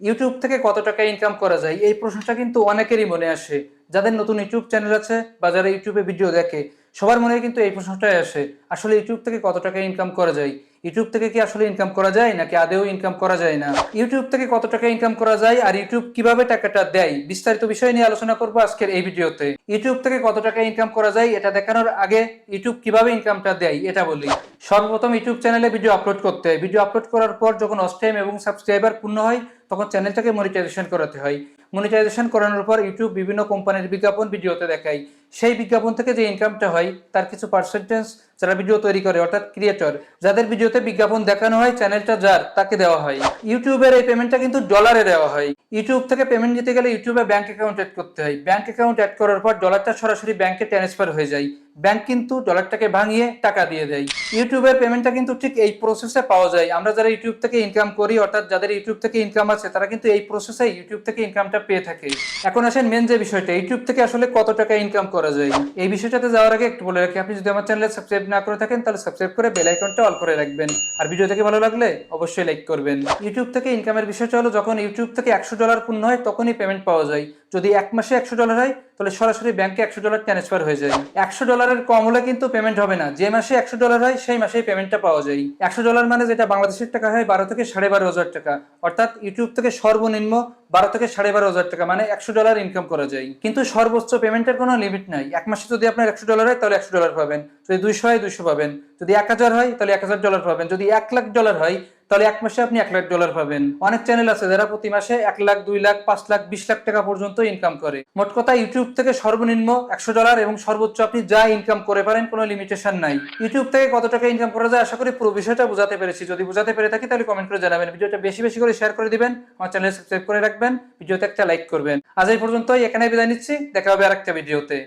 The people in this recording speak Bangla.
ইউটিউব থেকে কত টাকা ইনকাম করা যায়, এই প্রশ্নটা কিন্তু অনেকেরই মনে আসে। যাদের নতুন ইউটিউব চ্যানেল আছে বা যারা ইউটিউবে ভিডিও দেখে, সবার মনে কিন্তু এই প্রশ্নটাই আসে, আসলে ইউটিউব থেকে কত টাকা ইনকাম করা যায়। ইউটিউব থেকে কি আসলে ইনকাম করা যায় নাকি আদেও ইনকাম করা যায় না। ইউটিউব থেকে কত টাকা ইনকাম করা যায় আর ইউটিউব কিভাবে টাকাটা দেয়, বিস্তারিত বিষয় নিয়ে আলোচনা করবো আজকের এই ভিডিওতে। ইউটিউব থেকে কত টাকা ইনকাম করা যায় এটা দেখানোর আগে ইউটিউব কিভাবে ইনকামটা দেয় এটা বলি। সর্বপ্রথম ইউটিউব চ্যানেলে ভিডিও আপলোড করতে হয়। ভিডিও আপলোড করার পর যখন ওয়াচ টাইম এবং সাবস্ক্রাইবার পূর্ণ হয়, তখন চ্যানেলটাকে মনিটাইজেশন করাতে হয়। মনিটাইজেশন করানোর পর ইউটিউব বিভিন্ন কোম্পানির বিজ্ঞাপন ভিডিওতে দেখায়। সেই বিজ্ঞাপন থেকে যে ইনকামটা হয় তার কিছু পার্সেন্টেজ যারা ভিডিও তৈরি করে অর্থাৎ ক্রিয়েটর, যাদের ভিডিওতে বিজ্ঞাপন দেখানো হয়, চ্যানেলটা যার, তাকে দেওয়া হয়। ইউটিউবের এই পেমেন্টটা কিন্তু ডলারে দেওয়া হয়। ইউটিউব থেকে পেমেন্ট দিতে গেলে ইউটিউবে ব্যাংক অ্যাকাউন্ট অ্যাড করতে হয়। ব্যাংক অ্যাকাউন্ট অ্যাড করার পর ডলারটা সরাসরি ব্যাংকে ট্রান্সফার হয়ে যায়। ব্যাংক কিন্তু ডলারটাকে ভাঙিয়ে টাকা দিয়ে দেয়। ইউটিউবের পেমেন্টটা কিন্তু ঠিক এই প্রসেসে পাওয়া যায়। আমরা যারা ইউটিউব থেকে ইনকাম করি, অর্থাৎ যাদের ইউটিউব থেকে ইনকাম আছে, তারা কিন্তু এই প্রসেসে ইউটিউব থেকে ইনকামটা পেয়ে থাকে। এখন আসেন মেন যে বিষয়টা, ইউটিউব থেকে আসলে কত টাকা ইনকাম করা যায়। এই বিষয়টাতে যাওয়ার আগে একটু বলে রাখি, আপনি যদি আমার চ্যানেলে সাবস্ক্রাইব না করে থাকেন তাহলে সাবস্ক্রাইব করে বেল আইকনটা অল করে রাখবেন। আর ভিডিও থেকে ভালো লাগলে অবশ্যই লাইক করবেন। ইউটিউব থেকে ইনকামের বিষয়টা হলো, যখন ইউটিউব থেকে $100 পূর্ণ হয় তখনই পেমেন্ট পাওয়া যায়। যদি এক মাসে $100 হয় তাহলে সরাসরি ব্যাংকে $100 ট্রান্সফার হয়ে যায়। $100 কম হলে কিন্তু পেমেন্ট হবে না। যে মাসে $100 হয় সেই মাসেই পেমেন্টটা পাওয়া যায়। $100 মানে যেটা বাংলাদেশের টাকা হয় 12 থেকে 12,500 টাকা। অর্থাৎ ইউটিউব থেকে সর্বনিম্ন 12 থেকে 12,500 টাকা, মানে $100 ইনকাম করা যায়। কিন্তু সর্বোচ্চ পেমেন্টের কোনো লিমিট নাই। এক মাসে যদি আপনার $100 হয় তাহলে $100 পাবেন, যদি 200 হয় 200 পাবেন, যদি 1000 হয় তাহলে $1000 পাবেন, যদি $1,00,000 হয় তাহলে এক মাসে আপনি $1,00,000 পাবেন। অনেক চ্যানেল আছে যারা প্রতি মাসে 1 লাখ, 2 লাখ, 5 লাখ, 20 লাখ টাকা পর্যন্ত ইনকাম করে। মোট কথা, ইউটিউব থেকে সর্বনিম্ন $100 এবং সর্বোচ্চ আপনি যা ইনকাম করে পারেন, কোনো লিমিটেশন নাই। ইউটিউব থেকে কত টাকা ইনকাম করা যায়, আশা করি পুরো বিষয়টা বোঝাতে পেরেছি। যদি বোঝাতে পেরে থাকি তাহলে কমেন্ট করে জানাবেন। ভিডিওটা বেশি বেশি করে শেয়ার করে দিবেন, আমার চ্যানেল সাবস্ক্রাইব করে রাখবেন, ভিডিওতে একটা লাইক করবেন। আজ এই পর্যন্তই, এখানে বিদায় নিচ্ছি। দেখা হবে আরেকটা ভিডিওতে।